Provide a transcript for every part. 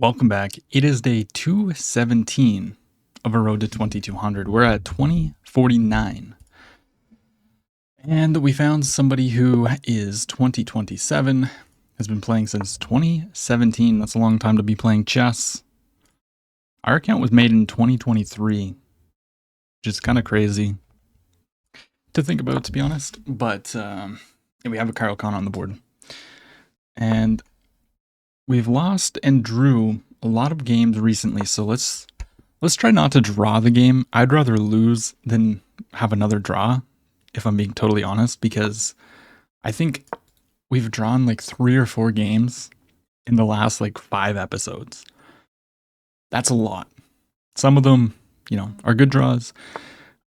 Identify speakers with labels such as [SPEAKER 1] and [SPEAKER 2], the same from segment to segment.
[SPEAKER 1] Welcome back. It is day 217 of a road to 2200. We're at 2049. And we found somebody who is 2027, has been playing since 2017. That's a long time to be playing chess. Our account was made in 2023, which is kind of crazy to think about, to be honest. But we have a Kyle Khan on the board. And we've lost and drew a lot of games recently, so let's try not to draw the game. I'd rather lose than have another draw, if I'm being totally honest, because I think we've drawn like 3 or 4 games in the last like 5 episodes. That's a lot. Some of them, are good draws,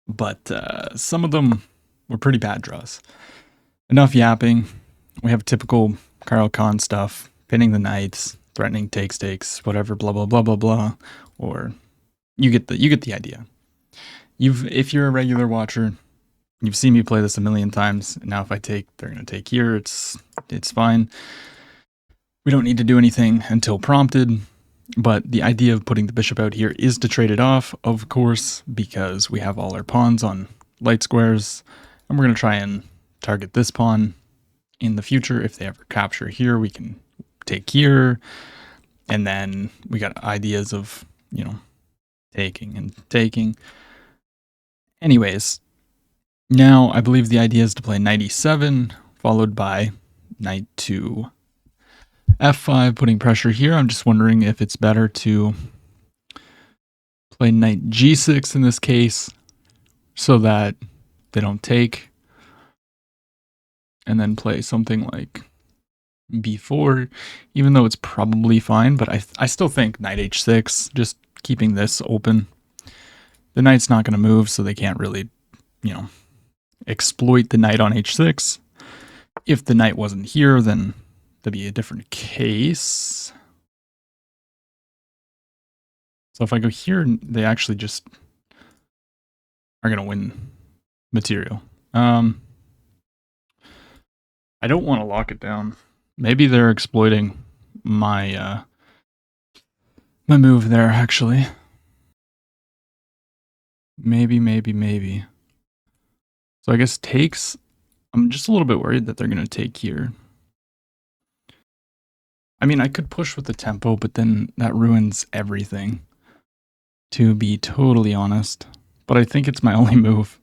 [SPEAKER 1] but some of them were pretty bad draws. Enough yapping. We have typical Kyle Khan stuff. Pinning the knights, threatening takes, whatever, blah blah blah blah blah. Or you get the idea. If you're a regular watcher, you've seen me play this a million times. Now if I take, they're gonna take here. It's fine. We don't need to do anything until prompted. But the idea of putting the bishop out here is to trade it off, of course, because we have all our pawns on light squares, and we're gonna try and target this pawn in the future. If they ever capture here, we can take here, and then we got ideas of taking. Anyways, now I believe the idea is to play knight e7 followed by knight to f5, putting pressure here. I'm just wondering if it's better to play knight g6 in this case so that they don't take, and then play something like b4, even though it's probably fine, but I still think knight h6, just keeping this open. The knight's not going to move, so they can't really, exploit the knight on h6. If the knight wasn't here, then that'd be a different case. So if I go here, they actually just are going to win material. I don't want to lock it down. Maybe they're exploiting my my move there, actually. Maybe. So I guess takes. I'm just a little bit worried that they're going to take here. I mean, I could push with the tempo, but then that ruins everything, to be totally honest. But I think it's my only move.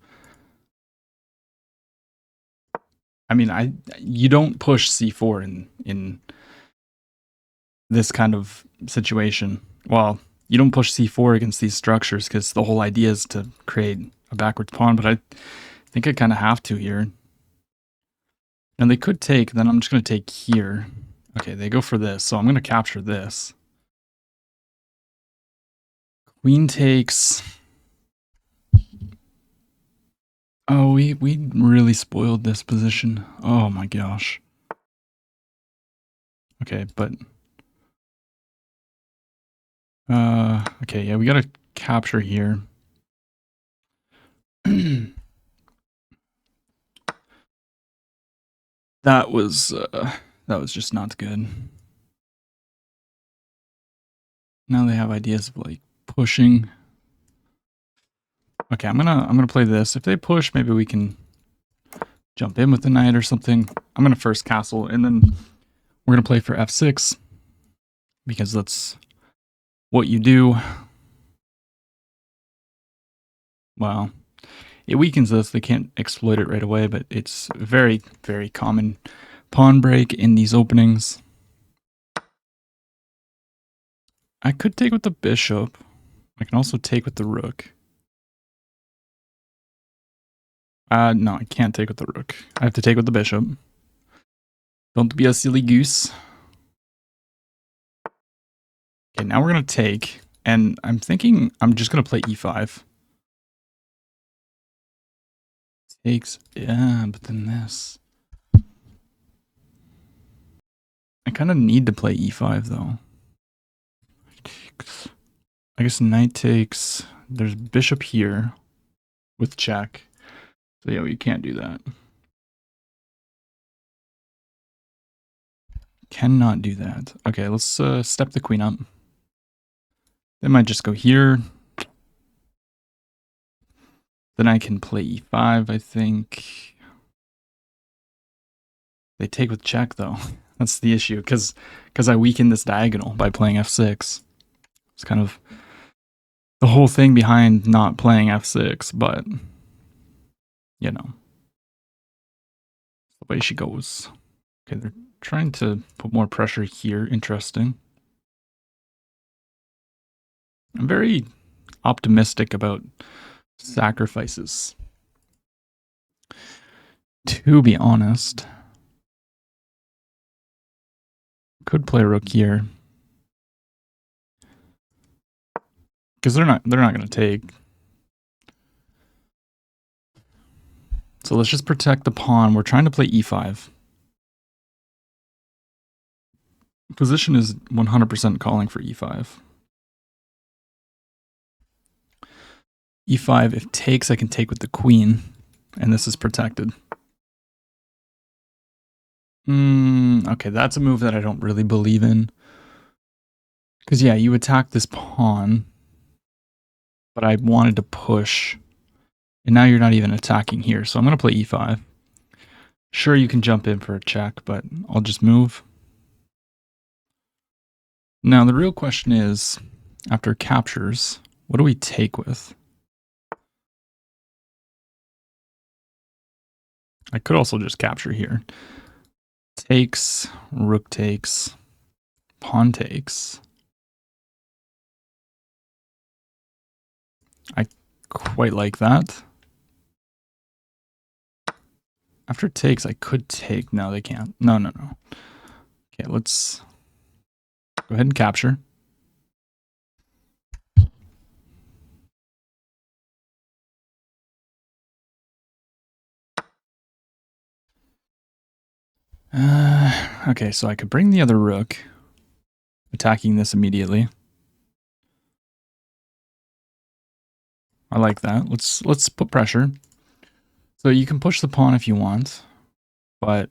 [SPEAKER 1] I mean, you don't push c4 in this kind of situation. Well, you don't push c4 against these structures because the whole idea is to create a backwards pawn, but I think I kind of have to here. And they could take, then I'm just going to take here. Okay, they go for this, so I'm going to capture this. Queen takes. Oh, we really spoiled this position. Oh my gosh. Okay, but okay, yeah, we gotta capture here. That was just not good. Now they have ideas of like pushing. Okay, I'm gonna play this. If they push, maybe we can jump in with the knight or something. I'm gonna first castle, and then we're gonna play for f6 because that's what you do. Well, it weakens us. They can't exploit it right away, but it's very, very common pawn break in these openings. I could take with the bishop. I can also take with the rook. No, I can't take with the rook. I have to take with the bishop. Don't be a silly goose. Okay, now we're going to take, and I'm thinking I'm just going to play e5. Takes, yeah, but then this. I kind of need to play e5 though. I guess knight takes, there's bishop here with check. So yeah, we can't do that. Cannot do that. Okay, let's step the queen up. They might just go here. Then I can play e5, I think. They take with check, though. That's the issue, because I weaken this diagonal by playing f6. It's kind of the whole thing behind not playing f6, but, you know. The way she goes. Okay, they're trying to put more pressure here. Interesting. I'm very optimistic about sacrifices. To be honest, could play rook here because they're not going to take. So let's just protect the pawn. We're trying to play e5. Position is 100% calling for e5. e5, if takes, I can take with the queen, and this is protected. Okay, that's a move that I don't really believe in. Because, yeah, you attack this pawn, but I wanted to push, and now you're not even attacking here, so I'm going to play e5. Sure, you can jump in for a check, but I'll just move. Now, the real question is, after captures, what do we take with? I could also just capture here. Takes, rook takes, pawn takes. I quite like that. After takes, I could take. No, they can't. No. Okay, let's go ahead and capture. Okay, so I could bring the other rook, attacking this immediately. I like that. Let's put pressure. So you can push the pawn if you want, but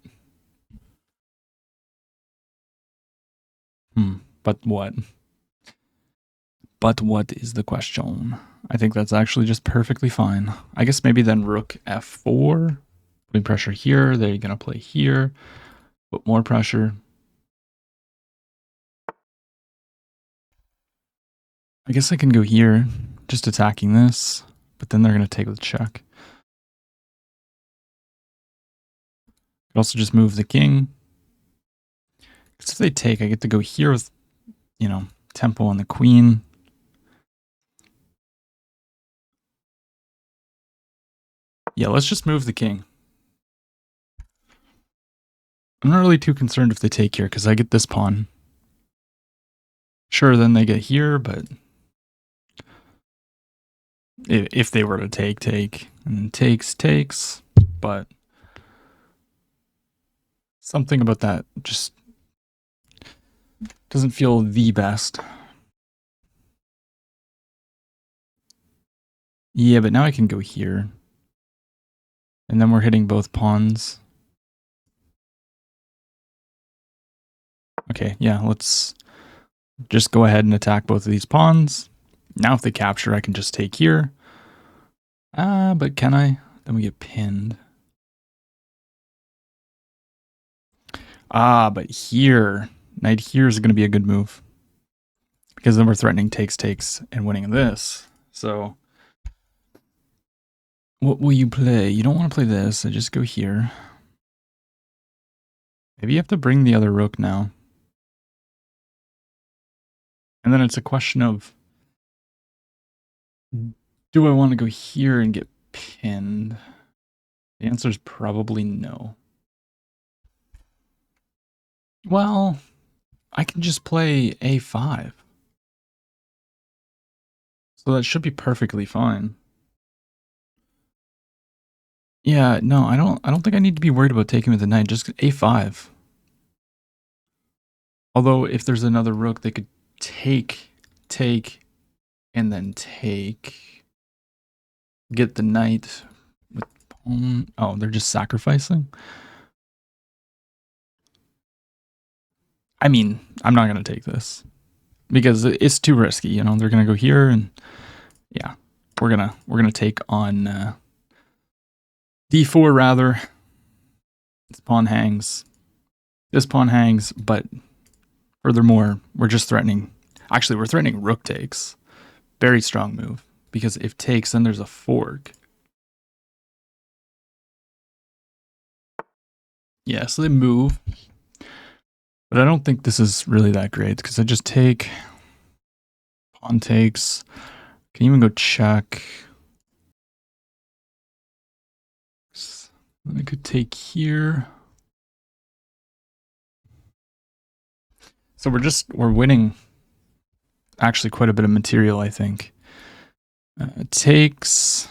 [SPEAKER 1] but what? But what is the question? I think that's actually just perfectly fine. I guess maybe then rook f4, putting pressure here. They're gonna play here, put more pressure. I guess I can go here, just attacking this, but then they're gonna take with check. Could also just move the king. Because if they take, I get to go here with, you know, tempo on the queen. Yeah, let's just move the king. I'm not really too concerned if they take here, because I get this pawn. Sure, then they get here, but if they were to take, and takes, but something about that just doesn't feel the best. Yeah, but now I can go here. And then we're hitting both pawns. Okay, yeah, let's just go ahead and attack both of these pawns. Now if they capture, I can just take here. But can I? Then we get pinned. But here, knight here is going to be a good move. Because then we're threatening takes, and winning this. So, what will you play? You don't want to play this, so just go here. Maybe you have to bring the other rook now. And then it's a question of, do I want to go here and get pinned? The answer is probably no. Well, I can just play a5. So that should be perfectly fine. Yeah, no, I don't think I need to be worried about taking with the knight, just a5. Although if there's another rook, they could take, and then take. Get the knight with pawn. Oh, they're just sacrificing? I mean, I'm not going to take this. because it's too risky. You know, they're gonna go here, and yeah, we're gonna take on d4 rather. This pawn hangs. This pawn hangs, but furthermore, we're just threatening. Actually, we're threatening rook takes. Very strong move, because if takes, then there's a fork. Yeah, so they move. But I don't think this is really that great, because I just take, pawn takes, can even go check. Then I could take here. So we're winning actually quite a bit of material, I think. Takes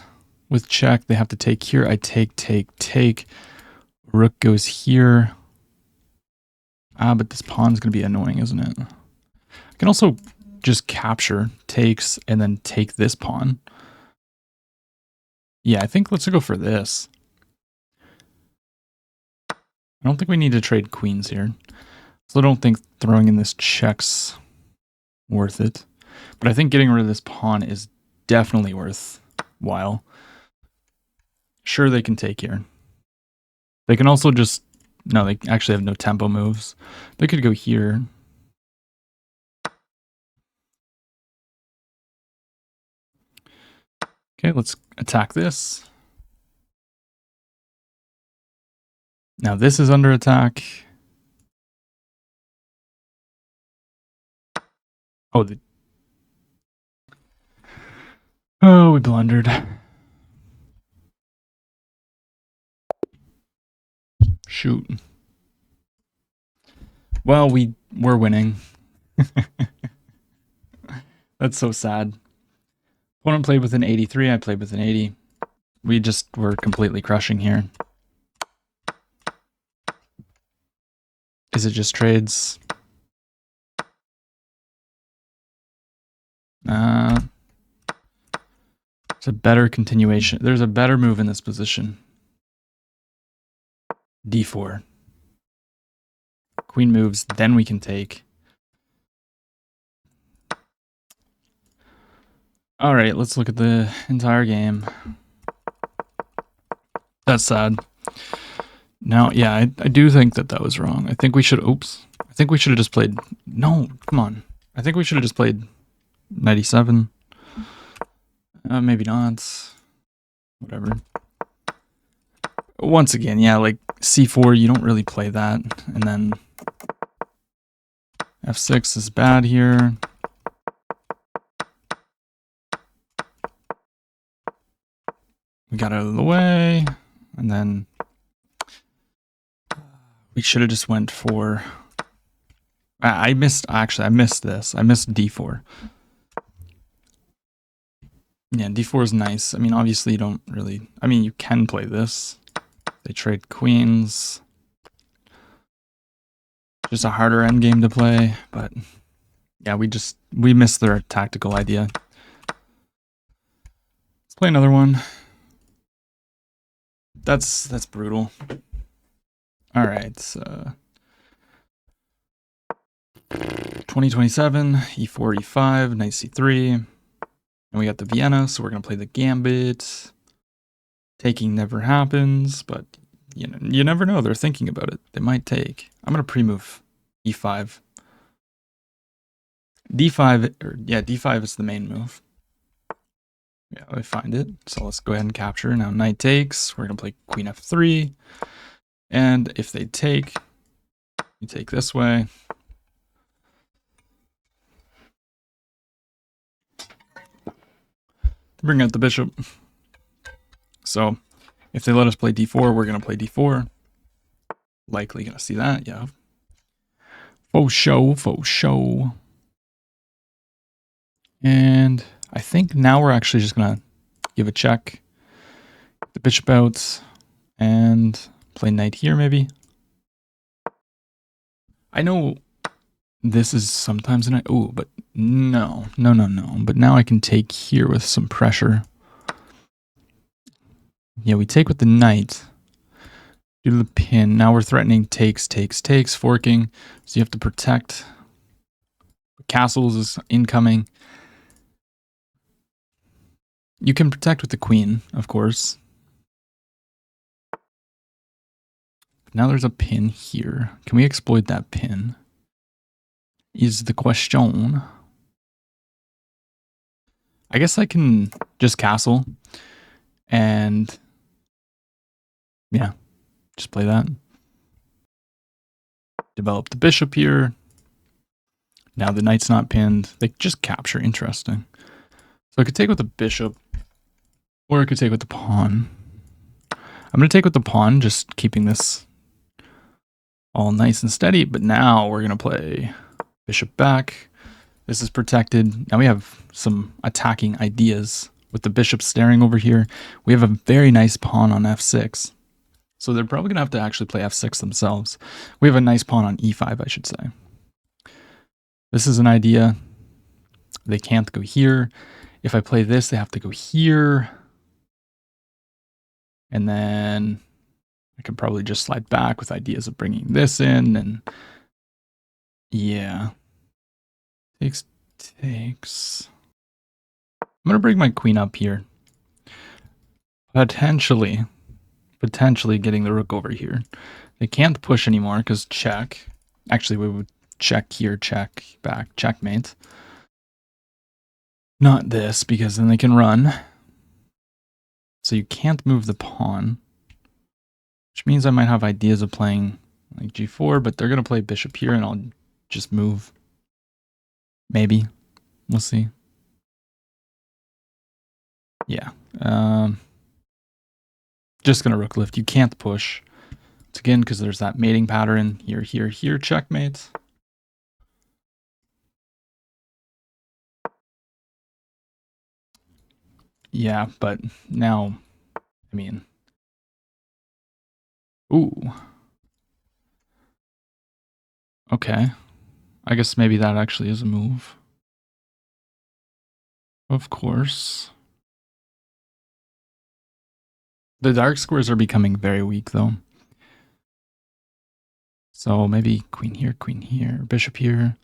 [SPEAKER 1] with check, they have to take here. I take. Rook goes here. But this pawn's going to be annoying, isn't it? I can also just capture, takes, and then take this pawn. Yeah, I think let's go for this. I don't think we need to trade queens here. So I don't think throwing in this check's worth it. But I think getting rid of this pawn is definitely worthwhile. Sure, they can take here. They can also just... No, they actually have no tempo moves. They could go here. Okay, let's attack this. Now this is under attack. Oh, we blundered. Shoot. Well, we're winning. That's so sad. Opponent played with an 83, I played with an 80. We just were completely crushing here. Is it just trades? There's a better continuation. There's a better move in this position. d4. Queen moves, then we can take. All right, let's look at the entire game. That's sad. Now, yeah, I do think that was wrong. I think we should, I think we should have just played, no, come on. I think we should have just played 97. Maybe not. Whatever. Once again, yeah, like c4, you don't really play that. And then f6 is bad here. We got out of the way. And then we should have just went for... I missed this. I missed d4. Yeah, d4 is nice. I mean, obviously you don't really... I mean, you can play this. They trade queens. Just a harder endgame to play, but... Yeah, we missed their tactical idea. Let's play another one. That's brutal. All right, 2027, e4, e5, knight c3. And we got the Vienna, so we're gonna play the gambit. Taking never happens, but you never know. They're thinking about it. They might take. I'm gonna pre-move e5. d5 is the main move. Yeah, I find it. So let's go ahead and capture. Now knight takes. We're gonna play queen f3. And if they take, you take this way. Bring out the bishop. So if they let us play d4, we're gonna play d4. Likely gonna see that, yeah. Faux show. And I think now we're actually just gonna give a check. The bishop out and play knight here maybe. I know this is sometimes a knight. Oh, but no. But now I can take here with some pressure. Yeah, we take with the knight. Do the pin. Now we're threatening takes, forking. So you have to protect Castles is incoming. You can protect with the queen, of course. Now there's a pin here. Can we exploit that pin? Is the question. I guess I can just castle and yeah, just play that. Develop the bishop here. Now the knight's not pinned. They just capture. Interesting. So I could take with the bishop, or I could take with the pawn. I'm going to take with the pawn, just keeping this all nice and steady. But now we're going to play bishop back. This is protected. Now we have some attacking ideas. With the bishop staring over here, we have a very nice pawn on f6. So they're probably going to have to actually play f6 themselves. We have a nice pawn on e5, I should say. This is an idea. They can't go here. If I play this, they have to go here. And then I could probably just slide back with ideas of bringing this in. And yeah. Takes. I'm going to bring my queen up here. Potentially getting the rook over here. They can't push anymore because check. Actually, we would check here, check back, checkmate. Not this, because then they can run. So you can't move the pawn, which means I might have ideas of playing like g4, but they're going to play bishop here and I'll just move. Maybe. We'll see. Yeah. Just going to rook lift. You can't push. It's again because there's that mating pattern. Here, here, here, checkmate. Yeah, but now, I mean, ooh. Okay. I guess maybe that actually is a move. Of course. The dark squares are becoming very weak, though. So maybe queen here, bishop here.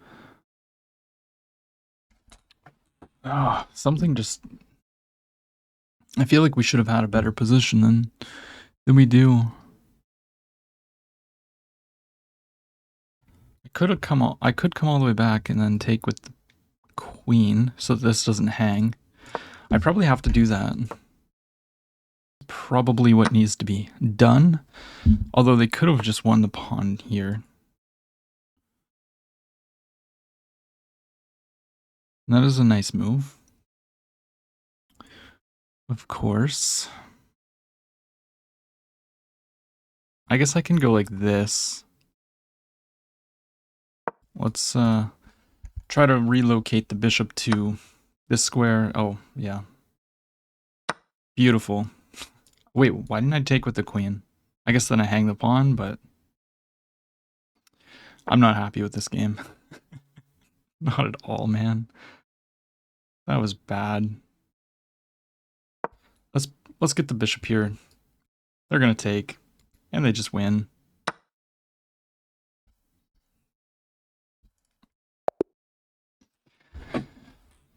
[SPEAKER 1] Ah, something just... I feel like we should have had a better position than we do. I could come all the way back and then take with the queen so this doesn't hang. I probably have to do that. Probably what needs to be done. Although they could have just won the pawn here. That is a nice move. Of course. I guess I can go like this. Let's try to relocate the bishop to this square. Oh, yeah. Beautiful. Wait, why didn't I take with the queen? I guess then I hang the pawn, but I'm not happy with this game. Not at all, man. That was bad. Let's get the bishop here. They're gonna take, and they just win.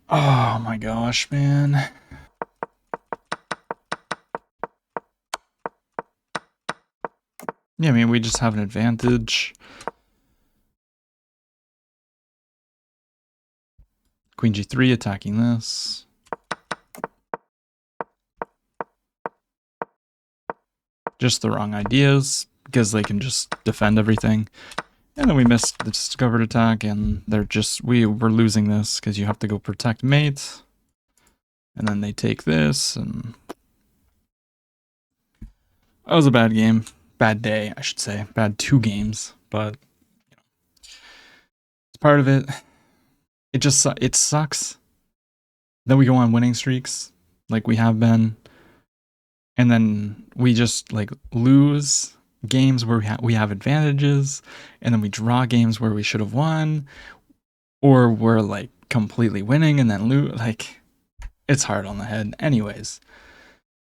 [SPEAKER 1] Oh my gosh, man. Yeah, I mean, we just have an advantage. Queen g3 attacking this. Just the wrong ideas, because they can just defend everything. And then we missed the discovered attack, and they're just, we're losing this, because you have to go protect mate. And then they take this, and... That was a bad game. Bad day, I should say. Bad 2 games, but... You know, it's part of it. It sucks. Then we go on winning streaks, like we have been. And then we just like lose games where we have advantages, and then we draw games where we should have won, or we're like completely winning and then lose. Like, it's hard on the head. Anyways,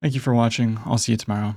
[SPEAKER 1] thank you for watching. I'll see you tomorrow.